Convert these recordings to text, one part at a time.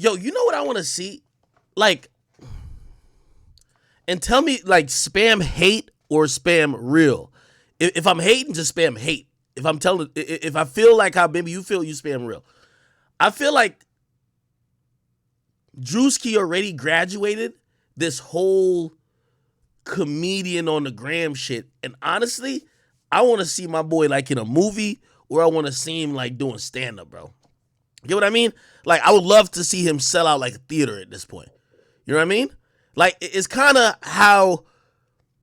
Yo, you know what I want to see? Like, and tell me, like, spam hate or spam real. If I'm hating, just spam hate. If I'm telling, if I feel like how maybe you feel, you spam real. I feel like Druski already graduated this whole comedian on the gram shit. And honestly, I want to see my boy like in a movie, or I want to see him like doing stand up, bro. You get what I mean? Like, I would love to see him sell out like a theater at this point. You know what I mean? Like, it's kind of how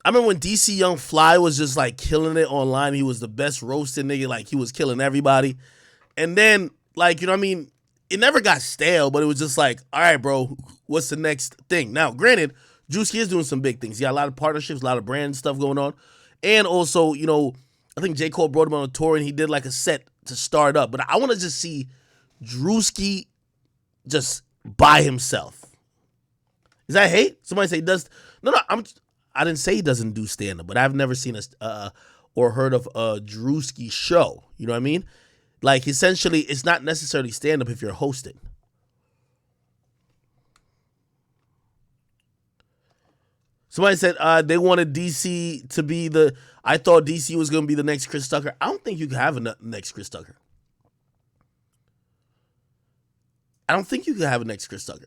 I remember when DC Young Fly was just like killing it online. He was the best roasting nigga. Like, he was killing everybody. And then, like, you know what I mean? It never got stale, but it was just like, all right, bro, what's the next thing? Now, granted, Druski is doing some big things. He got a lot of partnerships, a lot of brand stuff going on. And also, you know, I think J. Cole brought him on a tour and he did like a set to start up. But I want to just see Druski just by himself. Is that hate? Somebody say he does. No, I didn't say he doesn't do stand-up, but I've never seen a or heard of a Druski show. You know what I mean? Like, essentially, it's not necessarily stand-up if you're hosting. Somebody said they wanted DC to be the. I thought DC was going to be the next Chris Tucker. I don't think you can have a next Chris Tucker. I don't think you can have a next Chris Tucker.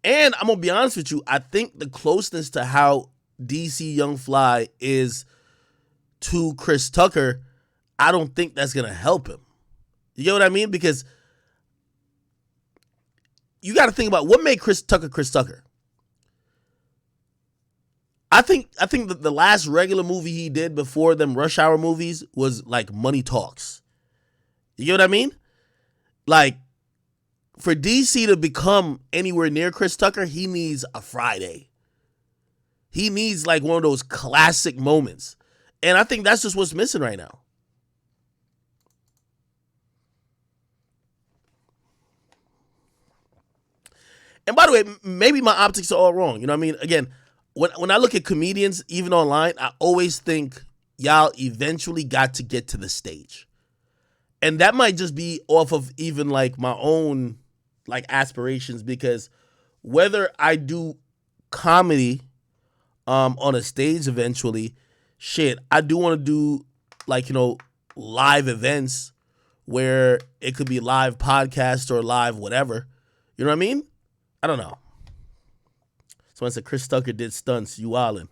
And I'm going to be honest with you. I think the closeness to how DC Young Fly is to Chris Tucker, I don't think that's going to help him. You get what I mean? Because you got to think about what made Chris Tucker Chris Tucker. I think that the last regular movie he did before them Rush Hour movies was like Money Talks. You get what I mean? Like, for DC to become anywhere near Chris Tucker, he needs a Friday. He needs like one of those classic moments. And I think that's just what's missing right now. And by the way, maybe my optics are all wrong. You know what I mean? Again, when I look at comedians, even online, I always think y'all eventually got to get to the stage. And that might just be off of even like my own like aspirations, because whether I do comedy on a stage eventually, shit, I do want to do like, you know, live events where it could be live podcast or live whatever. You know what I mean? I don't know. Someone said Chris Tucker did stunts. You wildin'.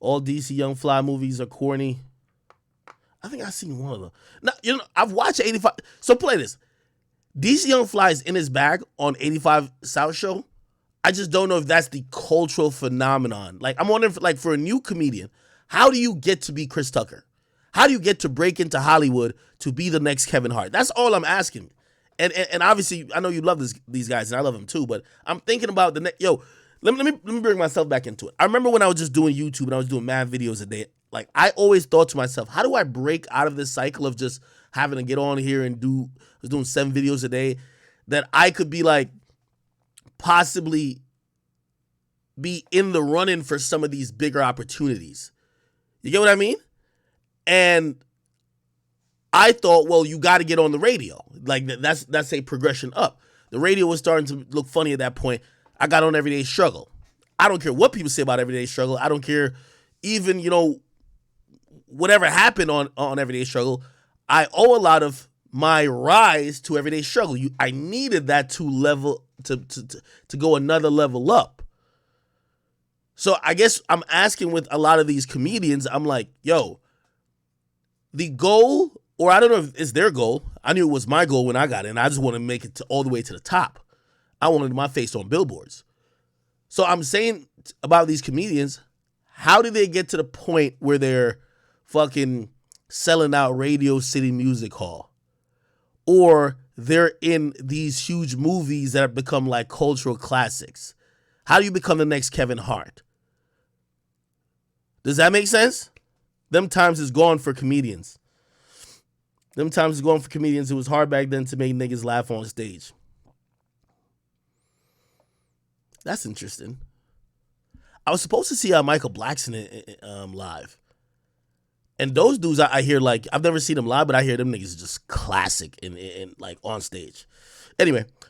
All DC Young Fly movies are corny. I think I've seen one of them. Now, you know, I've watched 85. So play this. DC Young Fly is in his bag on 85 South Show. I just don't know if that's the cultural phenomenon. Like, I'm wondering, like, for a new comedian, how do you get to be Chris Tucker? How do you get to break into Hollywood to be the next Kevin Hart? That's all I'm asking. And obviously, I know you love these guys, and I love them too, but I'm thinking about the next. Yo, let me bring myself back into it. I remember when I was just doing YouTube and I was doing mad videos a day. Like, I always thought to myself, how do I break out of this cycle of just having to get on here and I was doing 7 videos a day, that I could be like, possibly be in the running for some of these bigger opportunities. You get what I mean? And I thought, well, you got to get on the radio. Like, that's a progression up. The radio was starting to look funny at that point. I got on Everyday Struggle. I don't care what people say about Everyday Struggle. I don't care even, you know, whatever happened on Everyday Struggle. I owe a lot of my rise to Everyday Struggle. I needed that to level to go another level up. So I guess I'm asking with a lot of these comedians, I'm like, yo, the goal, or I don't know if it's their goal. I knew it was my goal when I got in. I just want to make it all the way to the top. I wanted my face on billboards. So I'm saying about these comedians, how did they get to the point where they're fucking selling out Radio City Music Hall? Or they're in these huge movies that have become like cultural classics? How do you become the next Kevin Hart? Does that make sense? Them times is gone for comedians. Them times is gone for comedians. It was hard back then to make niggas laugh on stage. That's interesting. I was supposed to see Michael Blackson live. And those dudes, I hear like I've never seen them live, but I hear them niggas just classic in like on stage. Anyway,